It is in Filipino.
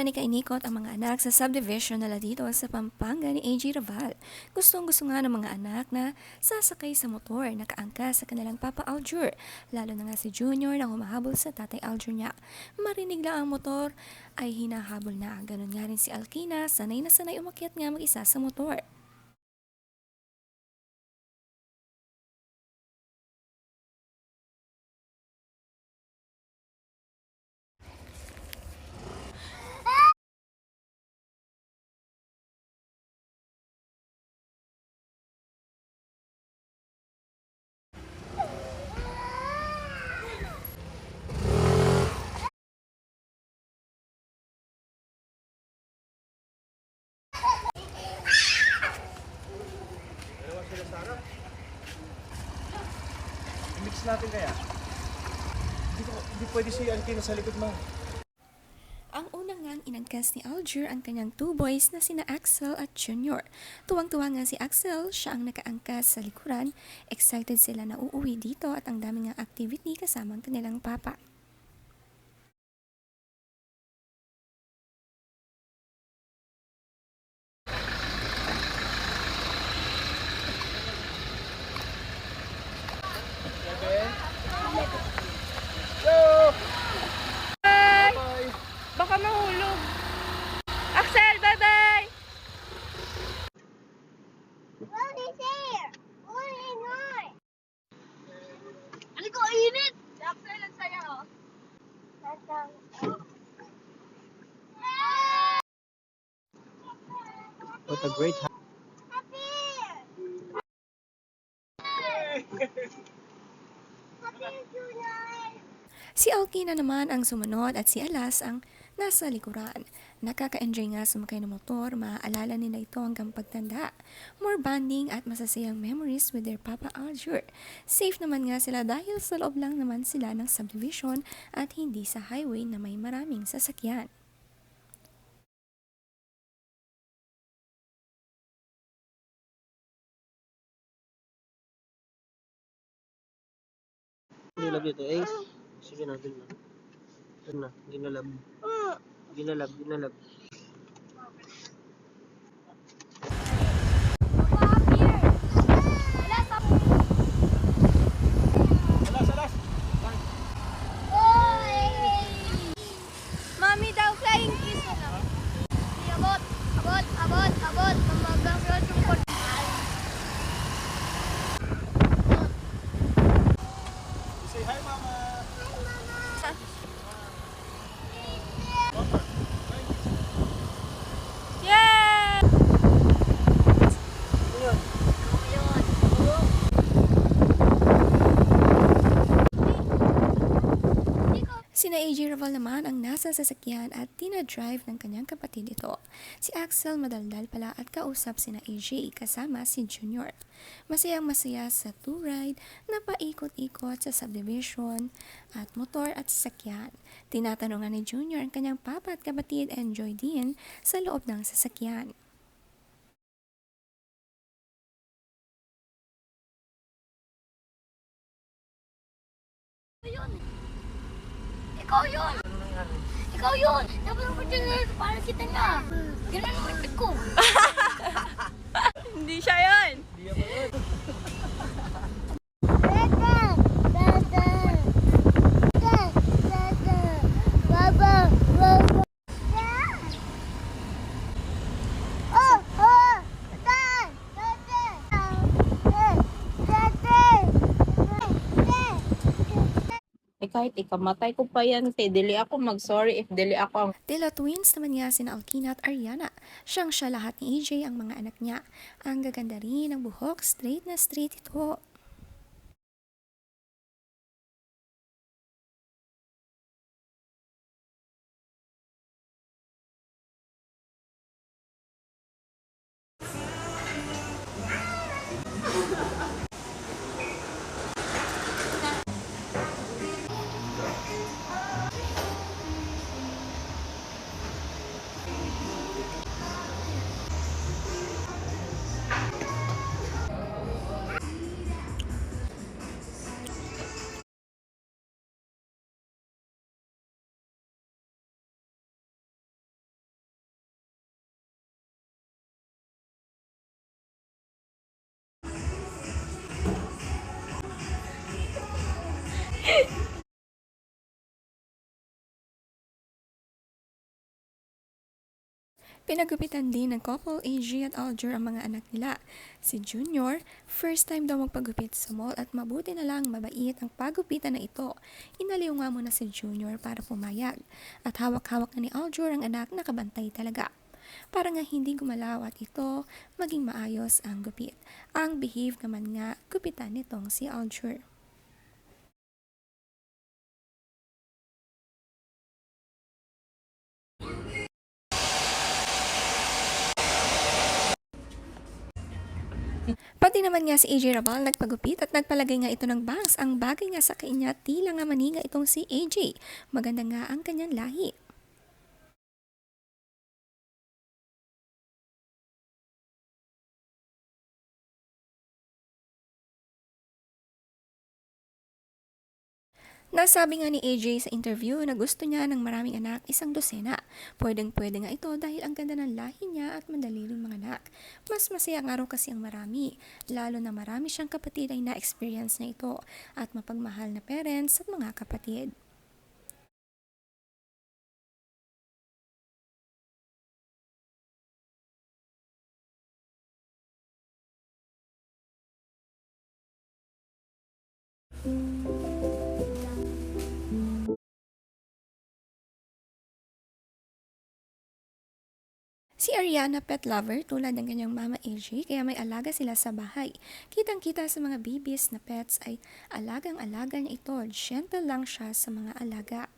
naman ikainikot ang mga anak sa subdivision nila dito sa Pampanga ni AJ Raval. Gustong-gusto nga ng mga anak na sasakay sa motor na kaangkas sa kanilang Papa Aljur. Lalo na nga si Junior na humahabol sa tatay Aljur niya. Marinig lang ang motor ay hinahabol na. Ganon nga rin si Alkina, sanay na sanay umakyat nga mag-isa sa motor. Mix natin kaya? Hindi pwede si Alkina sa likod mo. Ang unang ngang inangkas ni Aljur ang kanyang two boys na sina Axel at Junior. Tuwang-tuwa nga si Axel, siya ang nakaangkas sa likuran. Excited sila na uuwi dito at ang daming nga activity kasama ang kanilang papa. Baka mahulog. Axel, bye-bye! What is here? What is not? Ano ko, init! Axel, ang saya, oh. What a great Happy! Happy, Junior! Si Alkina naman ang sumunod at si Alas ang nasa likuran. Nakaka-enjoy nga sumakay ng motor, maaalala nila ito hanggang pagtanda. More bonding at masasayang memories with their Papa Aljur. Safe naman nga sila dahil sa loob lang naman sila ng subdivision at hindi sa highway na may maraming sasakyan. Ginalab ito, Ace. Sige na, dun na. Dun na, ginalab. Ginalab, ginalab. Mami daw, flying kiss na lang. Abot, abot, abot, abot. Mamagang sa tungkol. Say hi, Mama! Yay! Sina AJ Raval naman ang nasa sasakyan at tina-drive ng kanyang kapatid ito. Si Axel madaldal pala at kausap sina AJ kasama si Junior. Masayang masaya sa two ride na paikot-ikot sa subdivision at motor at sasakyan. Tinatanungan ni Junior ang kanyang papa at kapatid enjoy din sa loob ng sasakyan. Ikaw yun! Ikaw yun! Dapat mo dyan para kita na. Ganun naman ko. Hindi siya yun! Kahit ikamatay ko pa yan, dili ako mag-sorry if dili ako ang Tila twins naman nga sina Alkina at Ariana. Siya lahat ni AJ ang mga anak niya. Ang gaganda rin ng buhok, straight na straight ito. Pinagupitan din ng couple AJ at Aljur ang mga anak nila. Si Junior, first time daw magpagupit sa mall at mabuti na lang mabait ang pagupitan na ito. Inaliw nga muna si Junior para pumayag. At hawak-hawak na ni Aljur ang anak na kabantay talaga. Para nga hindi gumalaw at ito maging maayos ang gupit. Ang behave naman nga gupitan nitong si Aljur. Pati naman nga si AJ Rabal nagpagupit at nagpalagay nga ito ng bangs. Ang bagay nga sa kanya tila nga maniga itong si AJ. Maganda nga ang kanyang lahi. Nasabi nga ni AJ sa interview na gusto niya ng maraming anak, 100. Pwedeng-pwede nga ito dahil ang ganda ng lahi niya at madali ring mga anak. Mas masaya nga raw kasi ang marami, lalo na marami siyang kapatid ay na-experience na ito at mapagmahal na parents at mga kapatid. Si Ariana pet lover tulad ng kanyang mama AJ kaya may alaga sila sa bahay. Kitang-kita sa mga babies na pets ay alagang-alaga niya ito. Gentle lang siya sa mga alaga.